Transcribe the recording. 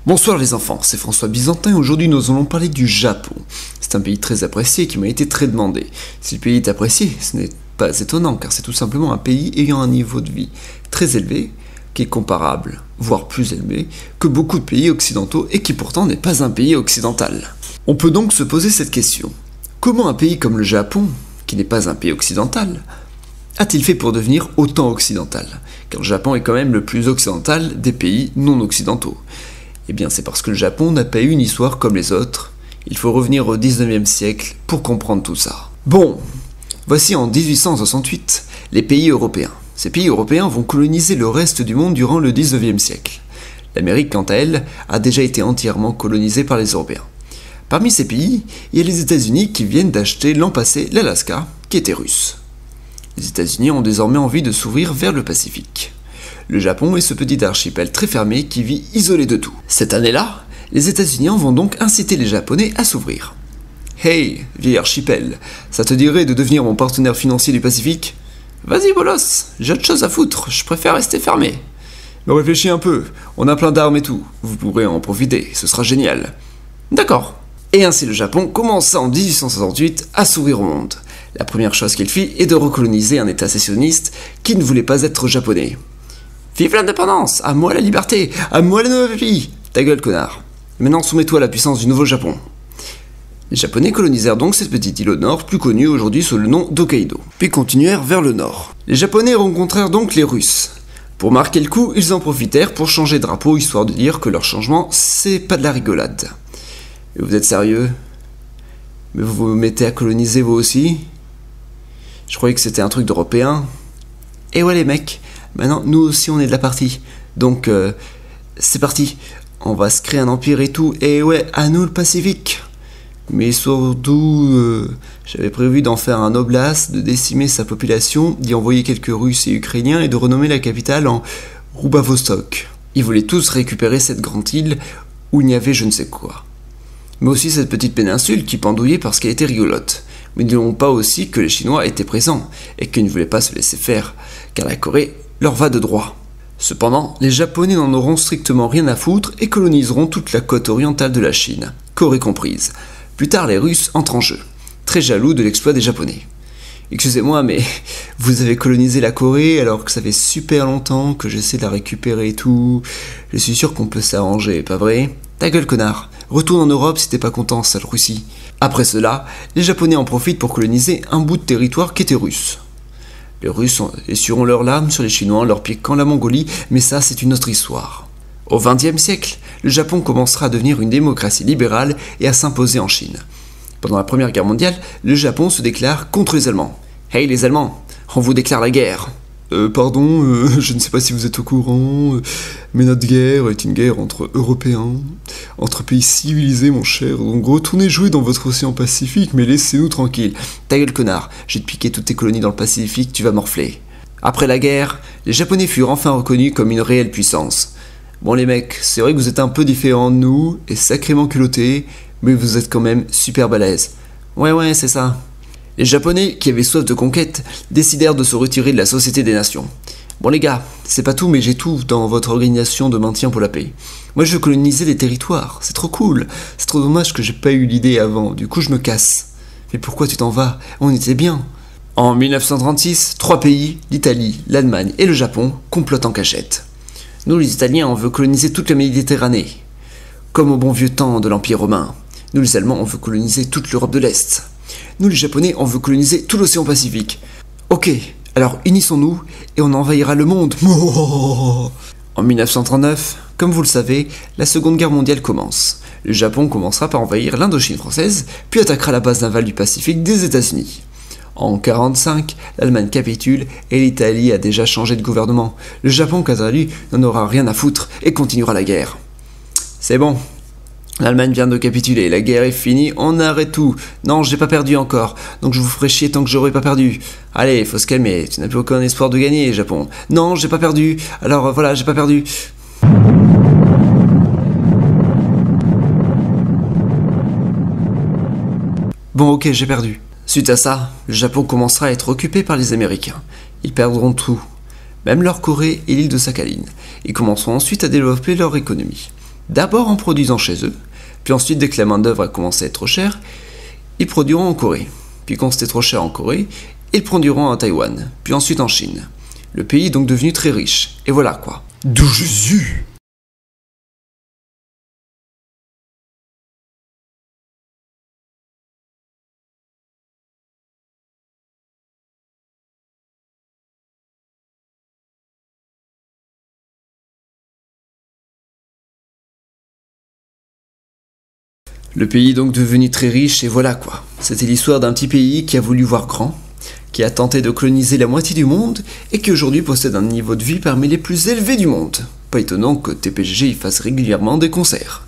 Bonsoir les enfants, c'est François Byzantin et aujourd'hui nous allons parler du Japon. C'est un pays très apprécié qui m'a été très demandé. Si le pays est apprécié, ce n'est pas étonnant car c'est tout simplement un pays ayant un niveau de vie très élevé, qui est comparable, voire plus élevé, que beaucoup de pays occidentaux et qui pourtant n'est pas un pays occidental. On peut donc se poser cette question. Comment un pays comme le Japon, qui n'est pas un pays occidental, a-t-il fait pour devenir autant occidental? Car le Japon est quand même le plus occidental des pays non occidentaux. Eh bien c'est parce que le Japon n'a pas eu une histoire comme les autres. Il faut revenir au 19e siècle pour comprendre tout ça. Bon, voici en 1868 les pays européens. Ces pays européens vont coloniser le reste du monde durant le 19e siècle. L'Amérique, quant à elle, a déjà été entièrement colonisée par les Européens. Parmi ces pays, il y a les États-Unis qui viennent d'acheter l'an passé l'Alaska, qui était russe. Les États-Unis ont désormais envie de s'ouvrir vers le Pacifique. Le Japon est ce petit archipel très fermé qui vit isolé de tout. Cette année-là, les États-Unis vont donc inciter les Japonais à s'ouvrir. Hey, vieil archipel, ça te dirait de devenir mon partenaire financier du Pacifique? Vas-y bolos, j'ai autre chose à foutre, je préfère rester fermé. Mais réfléchis un peu, on a plein d'armes et tout, vous pourrez en profiter, ce sera génial. D'accord. Et ainsi le Japon commença en 1868 à s'ouvrir au monde. La première chose qu'il fit est de recoloniser un État sécessionniste qui ne voulait pas être japonais. Vive l'indépendance, à moi la liberté, à moi la nouvelle vie. Ta gueule connard. Maintenant soumets-toi à la puissance du nouveau Japon. Les Japonais colonisèrent donc cette petite île au nord, plus connue aujourd'hui sous le nom d'Hokkaido, puis continuèrent vers le nord. Les Japonais rencontrèrent donc les Russes. Pour marquer le coup, ils en profitèrent pour changer de drapeau, histoire de dire que leur changement, c'est pas de la rigolade. Et vous êtes sérieux? Mais vous vous mettez à coloniser vous aussi? Je croyais que c'était un truc d'Européens. Et ouais les mecs, maintenant nous aussi on est de la partie. Donc c'est parti, on va se créer un empire et tout. Et ouais, à nous le Pacifique. Mais surtout, j'avais prévu d'en faire un oblast, de décimer sa population, d'y envoyer quelques Russes et Ukrainiens et de renommer la capitale en Rouba-Vostok. Ils voulaient tous récupérer cette grande île où il n'y avait je ne sais quoi. Mais aussi cette petite péninsule qui pendouillait parce qu'elle était rigolote. Mais n'oublions pas aussi que les Chinois étaient présents et qu'ils ne voulaient pas se laisser faire, car la Corée leur va de droit. Cependant, les Japonais n'en auront strictement rien à foutre et coloniseront toute la côte orientale de la Chine, Corée comprise. Plus tard, les Russes entrent en jeu, très jaloux de l'exploit des Japonais. Excusez-moi, mais vous avez colonisé la Corée alors que ça fait super longtemps que j'essaie de la récupérer et tout. Je suis sûr qu'on peut s'arranger, pas vrai? Ta gueule, connard. Retourne en Europe si t'es pas content, sale Russie. Après cela, les Japonais en profitent pour coloniser un bout de territoire qui était russe. Les Russes essuieront leurs larmes sur les Chinois en leur piquant la Mongolie, mais ça c'est une autre histoire. Au XXe siècle, le Japon commencera à devenir une démocratie libérale et à s'imposer en Chine. Pendant la Première Guerre mondiale, le Japon se déclare contre les Allemands. Hey les Allemands, on vous déclare la guerre. Pardon, je ne sais pas si vous êtes au courant, mais notre guerre est une guerre entre Européens, entre pays civilisés, mon cher. Donc retournez jouer dans votre océan Pacifique, mais laissez-nous tranquilles. Ta gueule, connard, je vais te piquer toutes tes colonies dans le Pacifique, tu vas morfler. Après la guerre, les Japonais furent enfin reconnus comme une réelle puissance. Bon les mecs, c'est vrai que vous êtes un peu différents de nous, et sacrément culottés, mais vous êtes quand même super balèzes. Ouais, c'est ça. Les Japonais, qui avaient soif de conquête, décidèrent de se retirer de la Société des Nations. Bon les gars, c'est pas tout, mais j'ai tout dans votre organisation de maintien pour la paix. Moi je veux coloniser les territoires, c'est trop cool. C'est trop dommage que j'ai pas eu l'idée avant, du coup je me casse. Mais pourquoi tu t'en vas? On était bien. En 1936, 3 pays, l'Italie, l'Allemagne et le Japon, complotent en cachette. Nous les Italiens, on veut coloniser toute la Méditerranée. Comme au bon vieux temps de l'Empire romain. Nous les Allemands, on veut coloniser toute l'Europe de l'Est. Nous les Japonais, on veut coloniser tout l'océan Pacifique. Ok, alors unissons-nous et on envahira le monde. En 1939, comme vous le savez, la Seconde Guerre mondiale commence. Le Japon commencera par envahir l'Indochine française, puis attaquera la base navale du Pacifique des États-Unis. En 1945, l'Allemagne capitule et l'Italie a déjà changé de gouvernement. Le Japon, quant à lui, n'en aura rien à foutre et continuera la guerre. C'est bon. L'Allemagne vient de capituler, la guerre est finie, on arrête tout. Non, j'ai pas perdu encore, donc je vous ferai chier tant que j'aurai pas perdu. Allez, faut se calmer, tu n'as plus aucun espoir de gagner, Japon. Non, j'ai pas perdu, alors voilà, j'ai pas perdu. Bon, ok, j'ai perdu. Suite à ça, le Japon commencera à être occupé par les Américains. Ils perdront tout, même leur Corée et l'île de Sakhaline. Ils commenceront ensuite à développer leur économie. D'abord en produisant chez eux, puis ensuite dès que la main d'œuvre a commencé à être trop chère, ils produiront en Corée. Puis quand c'était trop cher en Corée, ils produiront en Taïwan, puis ensuite en Chine. Le pays est donc devenu très riche, et voilà quoi. D'où Jésus! Le pays est donc devenu très riche et voilà quoi. C'était l'histoire d'un petit pays qui a voulu voir grand, qui a tenté de coloniser la moitié du monde et qui aujourd'hui possède un niveau de vie parmi les plus élevés du monde. Pas étonnant que TPGG y fasse régulièrement des concerts.